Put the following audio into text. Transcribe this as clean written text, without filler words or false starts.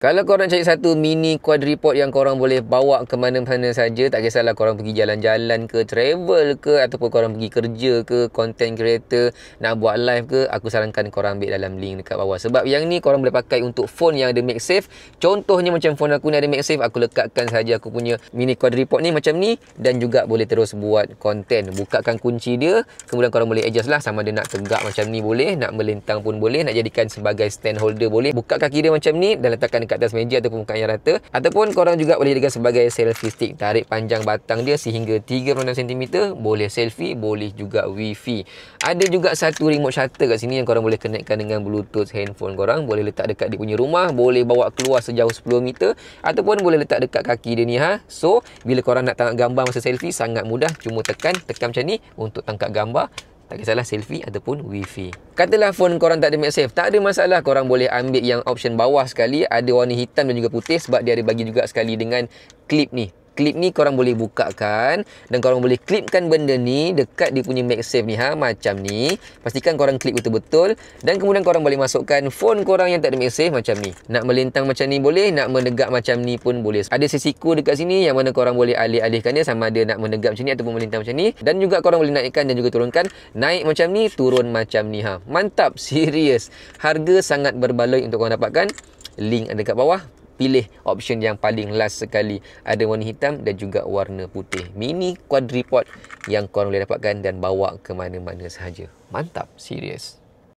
Kalau korang cari satu mini quadripod yang korang boleh bawa ke mana-mana saja, tak kisahlah korang pergi jalan-jalan ke, travel ke, ataupun korang pergi kerja ke, content creator, nak buat live ke, aku sarankan korang ambil dalam link dekat bawah. Sebab yang ni korang boleh pakai untuk phone yang ada MagSafe. Contohnya macam phone aku ni ada MagSafe, aku lekatkan saja aku punya mini quadripod ni macam ni, dan juga boleh terus buat konten. Bukakan kunci dia, kemudian korang boleh adjust lah, sama ada nak tegak macam ni boleh, nak melintang pun boleh, nak jadikan sebagai stand holder boleh. Buka kaki dia macam ni dan letakkan dekat atas meja ataupun muka yang rata. Ataupun korang juga boleh jadikan sebagai selfie stick. Tarik panjang batang dia sehingga 36 cm, boleh selfie, boleh juga wifi. Ada juga satu remote shutter kat sini yang korang boleh connectkan dengan bluetooth handphone korang. Boleh letak dekat di punya rumah, boleh bawa keluar sejauh 10 meter, ataupun boleh letak dekat kaki dia ni ha. So bila korang nak tangkap gambar masa selfie sangat mudah, cuma tekan macam ni untuk tangkap gambar. Tak kisahlah selfie ataupun wifi. Katalah phone korang tak ada MagSafe, tak ada masalah, korang boleh ambil yang option bawah sekali, ada warna hitam dan juga putih, sebab dia ada bagi juga sekali dengan klip ni. Klip ni korang boleh bukakan dan korang boleh klipkan benda ni dekat dia punya MagSafe ni ha, macam ni. Pastikan korang klip betul-betul dan kemudian korang boleh masukkan phone korang yang tak ada MagSafe macam ni. Nak melintang macam ni boleh, nak menegak macam ni pun boleh. Ada sisiku dekat sini yang mana korang boleh alih-alihkan dia, sama ada nak menegak macam ni ataupun melintang macam ni. Dan juga korang boleh naikkan dan juga turunkan. Naik macam ni, turun macam ni ha. Mantap, serius. Harga sangat berbaloi untuk korang dapatkan. Link ada dekat bawah. Pilih option yang paling last sekali. Ada warna hitam dan juga warna putih. Mini quadripod yang korang boleh dapatkan dan bawa ke mana-mana sahaja. Mantap, serius.